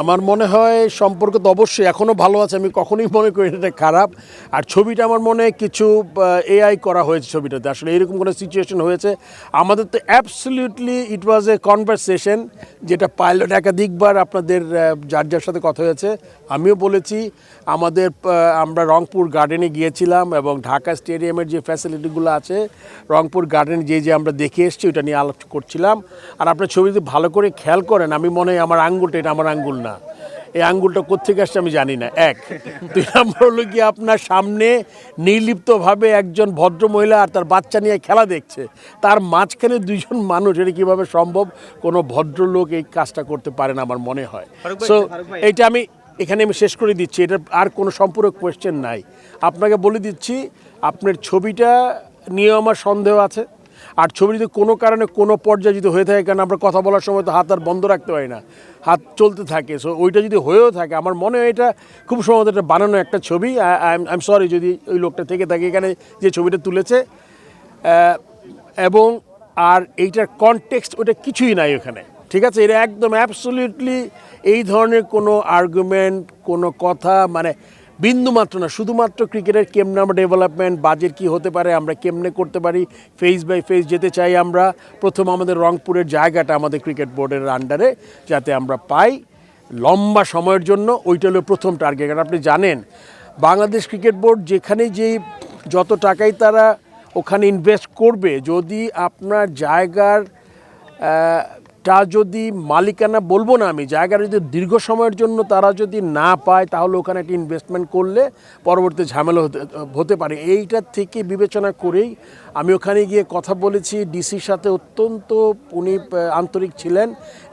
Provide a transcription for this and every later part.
আমার মনে হয় সম্পর্ক তো অবশ্যই এখনও ভালো আছে, আমি কখনোই মনে করি এটা খারাপ। আর ছবিটা আমার মনে হয় কিছু এআই করা হয়েছে ছবিটাতে, আসলে এরকম কোনো সিচুয়েশন হয়েছে। আমাদের তো absolutely it was a conversation, যেটা পাইলট একাধিকবার আপনাদের যার যার সাথে কথা হয়েছে, আমিও বলেছি। আমরা রংপুর গার্ডেনে গিয়েছিলাম এবং ঢাকা স্টেডিয়ামের যে ফ্যাসিলিটিগুলো আছে রংপুর গার্ডেন যে আমরা দেখে এসেছি ওটা নিয়ে আলোচনা করছিলাম। আর আপনার ছবি যদি ভালো করে খেয়াল করেন, আমি মনে হয় আমার আঙ্গুলটা, এটা আমার আঙ্গুল না, এই আঙ্গুলটা কোত্থেকে আসছে আমি জানি না। 1 2 নম্বর হলো কি, আপনার সামনে নির্লিপ্তভাবে একজন ভদ্রমহিলা আর তার বাচ্চা নিয়ে খেলা দেখছে, তার মাঝখানে 2 জন মানুষ, এটা কীভাবে সম্ভব? কোনো ভদ্রলোক এই কাজটা করতে পারে না আমার মনে হয়। সো এইটা আমি এখানে শেষ করে দিচ্ছি, এটার আর কোনো সম্পূরক কোয়েশ্চেন নাই। আপনাকে বলে দিচ্ছি, আপনার ছবিটা নিয়ে আমার সন্দেহ আছে। আর ছবি যদি কোনো কারণে কোনো পর্যায়ে যদি হয়ে থাকে, কারণ আমরা কথা বলার সময় তো হাত আর বন্ধ রাখতে পারি না, হাত চলতে থাকে, সো ওইটা যদি হয়েও থাকে, আমার মনে হয় এটা খুব সম্ভবত এটা বানানো একটা ছবি। আই এম সরি যদি ওই লোকটা থেকে থাকে এখানে যে ছবিটা তুলেছে। এবং আর এইটার কনটেক্সট ওটা কিছুই নাই ওখানে, ঠিক আছে? এটা একদম অ্যাবসলিউটলি এই ধরনের কোনো আর্গুমেন্ট, কোনো কথা মানে বিন্দুমাত্র না। শুধুমাত্র ক্রিকেটের কেমনে আমরা ডেভেলপমেন্ট, বাজেট কী হতে পারে, আমরা কেমনে করতে পারি, ফেজ বাই ফেজ যেতে চাই আমরা। প্রথম আমাদের রংপুরের জায়গাটা আমাদের ক্রিকেট বোর্ডের আন্ডারে যাতে আমরা পাই লম্বা সময়ের জন্য, ওইটা হলো প্রথম টার্গেট। কারণ আপনি জানেন বাংলাদেশ ক্রিকেট বোর্ড যেখানেই যেই যত টাকাই তারা ওখানে ইনভেস্ট করবে, যদি আপনার জায়গার যদি মালিকানা বলবো না আমি, জায়গাটা যদি দীর্ঘ সময়ের জন্য তারা যদি না পায়, তাহলে ওখানে একটা ইনভেস্টমেন্ট করলে পরবর্তী ঝামেলা হতে পারে। এইটার থেকে বিবেচনা করেই আমি ওখানে গিয়ে কথা বলেছি ডিসির সাথে, অত্যন্ত উনি আন্তরিক ছিলেন।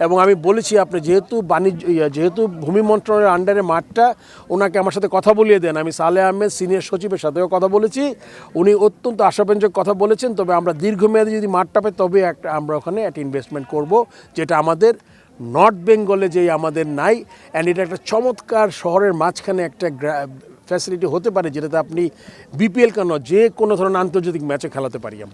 এবং আমি বলেছি আপনি যেহেতু ভূমি মন্ত্রণালয়ের আন্ডারে মাঠটা, ওনাকে আমার সাথে কথা বলিয়ে দেন। আমি সালেহ আহমেদ সিনিয়র সচিবের সাথেও কথা বলেছি, উনি অত্যন্ত আশাব্যঞ্জক কথা বলেছেন। তবে আমরা দীর্ঘমেয়াদী যদি মাঠটা পাই, তবে আমরা ওখানে একটা ইনভেস্টমেন্ট করব, যেটা আমাদের নর্থ বেঙ্গলে যেই আমাদের নাই। অ্যান্ড এটা একটা চমৎকার শহরের মাঝখানে একটা ফ্যাসিলিটি হতে পারে, যেটাতে আপনি বিপিএল কেন যে কোনো ধরনের আন্তর্জাতিক ম্যাচে খেলাতে পারি আমরা।